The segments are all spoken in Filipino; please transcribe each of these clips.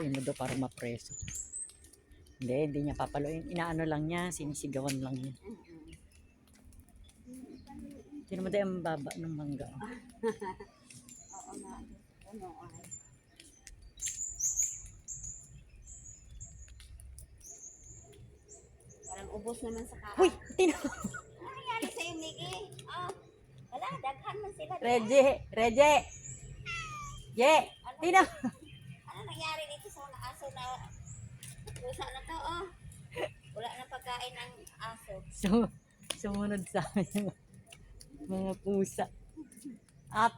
papaluin mo daw para mapreso. Hindi niya papaluin. Inaano lang niya, sinisigawan lang niya. Tignan mo tayo ang baba ng mangga. Oo nga. Ano ay. Parang ubos naman sa kaan. Uy! Tina! Ano nangyari sa'yo, Nikki? Oh, wala, daghan man sila. Reje! Ye! Tina! Ano nangyari dito sa mga aso na pusa na to, oh? Wala na pagkain ng aso. Sumunod sa amin mga pusa. 4.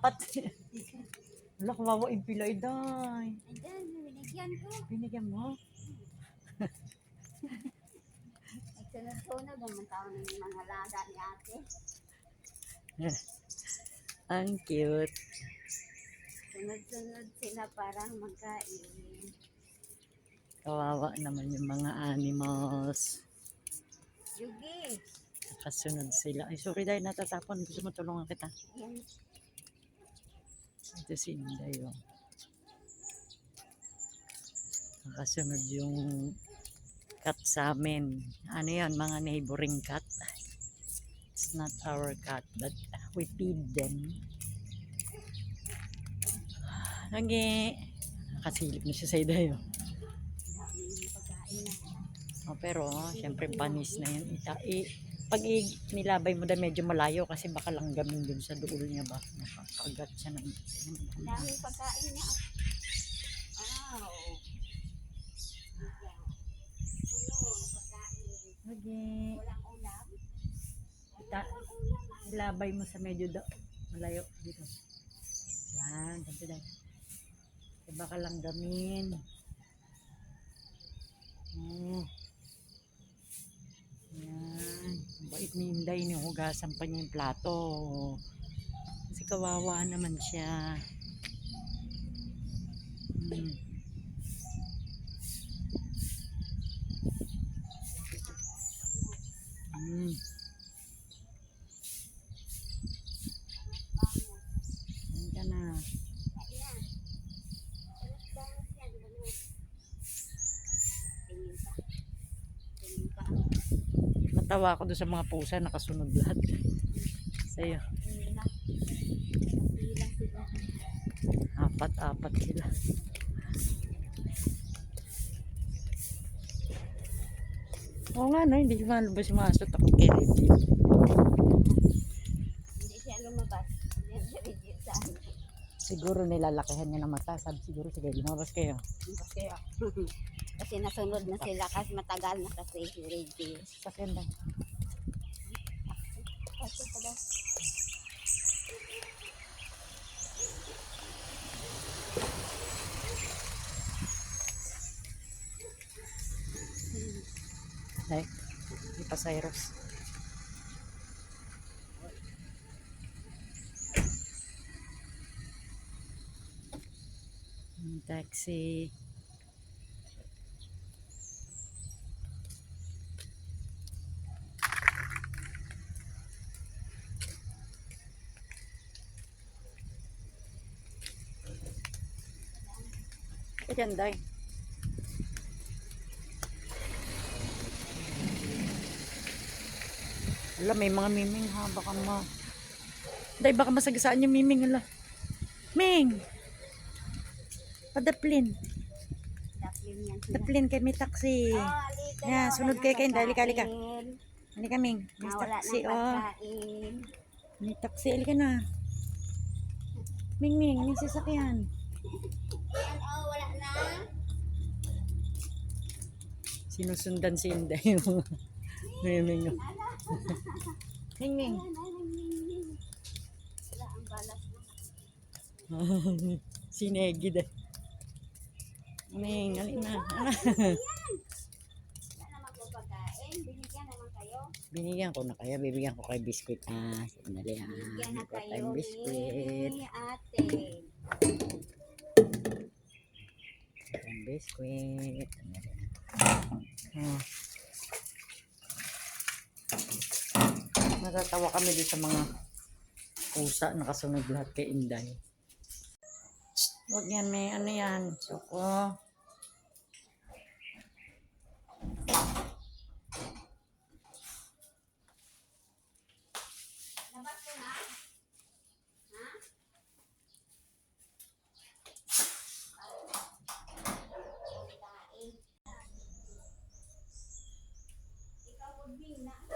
Wala, kawawa yung pilay, day. Ayan, binigyan ko. Binigyan mo? Nagsunod-sunod naman tao ng mga laga ni ate. Ang cute. Sunod-sunod sila parang magkain. Kawawa naman yung mga animals. Yugi. Nakasunod sila. Ay, sorry dahil natatapon. Gusto mo tulungan kita. Yan. Ito si Inday. Oh. Nakasunod yung cat sa amin. Ano yan? Mga neighboring cat. It's not our cat, but we feed them. Lagi. Nakasilip na siya sa Inday. Oh. Dami yung pagkain na. Oh, pero syempre panis na yan. Pag nilabay mo dahil medyo malayo kasi baka langgamin dun sa duol niya ba. Nakakagat siya ng Dami yung pagkain niya. Wow. Puno, pagkain. lagi. Walang ulam. Ilabay mo sa medyo malayo dito. Yan, ganito dahil. Baka langgamin. Oh. Yan. Bait ni Inday, hugasan pa niya yung plato. Kasi kawawa naman siya. Yan ka na. Ayan. Alas bangus yan. Bangus. Tingin pa. Tingin pa. Natawa ako doon sa mga pusa, nakasunod lahat. Sa'yo. Tingin na. Pila sila. 4 sila. Oo nga no, hindi malabas yung mga aso, takot kay Reggie. Hindi siya lumabas. Hindi siya legit sa amin. Siguro nilalakihan niya ng mata, sabi siguro sige, lumabas kayo. Lumabas kaya. Kasi nasunod na sila kasi matagal na kasi si Reggie. Sakyan lang. Kasi pala. Like, di pa Cyrus. Taxi. Ayan, day. Wala, may mga miming ha. Baka day, baka masagasaan yung miming. Wala. Ming! Padaplin. Daplin yan sila. Daplin kay may taxi. Alika Yan, na, sunod wala kayo nang kayo. Dali ka. pagkain. Halika, Ming. May Wala taxi, nang oh. pagkain. May taxi. Halika na. Ming, Ming. May sasakyan. Yan, oh, wala na. Sinusundan si Inday. Miming. Ming, Ming. Wala ang balas na. Sinegi dahil. Ming, halika na. Wala naman po pagkain. Binigyan naman kayo. Binigyan ko na kayo. Bibigyan ko kayo biskuit. Sandali ha. Binigyan na Ito kayo tayong biskuit. ni ate. Tayong biskuit. Natatawa kami dito sa mga pusa. Nakasunod lahat kay Inday. Huwag yan, may ano yan. Suko. Bina.